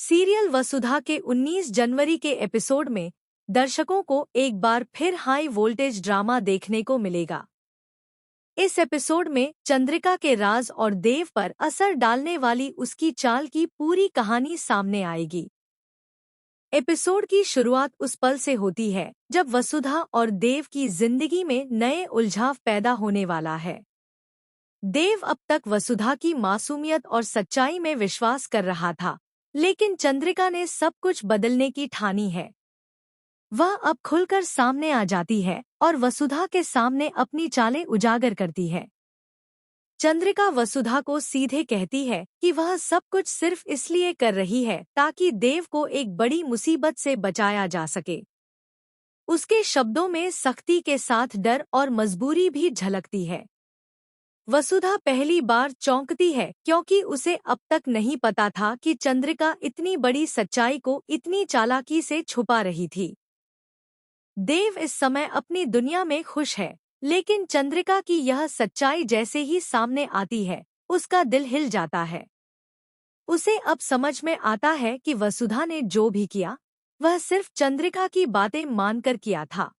Serial वसुधा के 19 जनवरी के episode में दर्शकों को एक बार फिर हाई वोल्टेज ड्रामा देखने को मिलेगा। इस एपिसोड में चंद्रिका के राज और देव पर असर डालने वाली उसकी चाल की पूरी कहानी सामने आएगी। एपिसोड की शुरुआत उस पल से होती है जब वसुधा और देव की जिंदगी में नए उलझाव पैदा होने वाला है। देव अब तक वसुधा की मासूमियत और सच्चाई में विश्वास कर रहा था, लेकिन चंद्रिका ने सब कुछ बदलने की ठानी है। वह अब खुलकर सामने आ जाती है और वसुधा के सामने अपनी चालें उजागर करती है। चंद्रिका वसुधा को सीधे कहती है कि वह सब कुछ सिर्फ इसलिए कर रही है ताकि देव को एक बड़ी मुसीबत से बचाया जा सके। उसके शब्दों में सख्ती के साथ डर और मजबूरी भी झलकती है। वसुधा पहली बार चौंकती है क्योंकि उसे अब तक नहीं पता था कि चंद्रिका इतनी बड़ी सच्चाई को इतनी चालाकी से छुपा रही थी। देव इस समय अपनी दुनिया में खुश है, लेकिन चंद्रिका की यह सच्चाई जैसे ही सामने आती है, उसका दिल हिल जाता है। उसे अब समझ में आता है कि वसुधा ने जो भी किया, वह सिर्फ चंद्रिका की बातें मानकर किया था।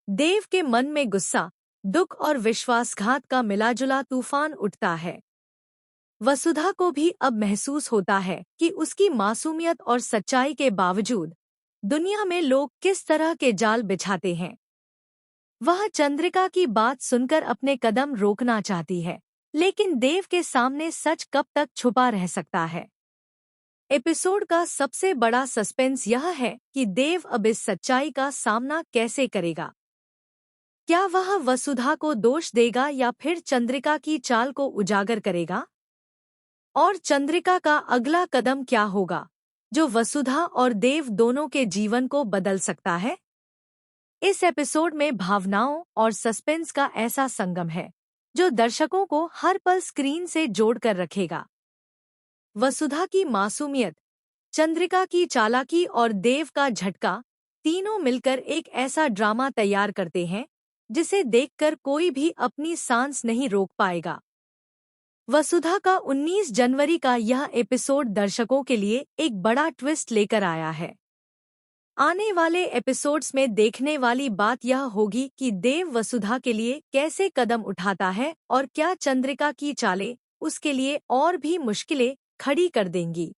देव के मन में गुस्सा, दुख और विश्वासघात का मिलाजुला तूफान उठता है। वसुधा को भी अब महसूस होता है कि उसकी मासूमियत और सच्चाई के बावजूद दुनिया में लोग किस तरह के जाल बिछाते हैं। वह चंद्रिका की बात सुनकर अपने कदम रोकना चाहती है, लेकिन देव के सामने सच कब तक छुपा रह सकता है। एपिसोड का सबसे बड़ा सस्पेंस यह है कि देव अब इस सच्चाई का सामना कैसे करेगा। क्या वह वसुधा को दोष देगा या फिर चंद्रिका की चाल को उजागर करेगा? और चंद्रिका का अगला कदम क्या होगा, जो वसुधा और देव दोनों के जीवन को बदल सकता है? इस एपिसोड में भावनाओं और सस्पेंस का ऐसा संगम है जो दर्शकों को हर पल स्क्रीन से जोड़कर रखेगा। वसुधा की मासूमियत, चंद्रिका की चालाकी और देव का झटका, तीनों मिलकर एक ऐसा ड्रामा तैयार करते हैं जिसे देखकर कोई भी अपनी सांस नहीं रोक पाएगा। वसुधा का 19 जनवरी का यह एपिसोड दर्शकों के लिए एक बड़ा ट्विस्ट लेकर आया है। आने वाले एपिसोड्स में देखने वाली बात यह होगी कि देव वसुधा के लिए कैसे कदम उठाता है और क्या चंद्रिका की चालें उसके लिए और भी मुश्किलें खड़ी कर देंगी।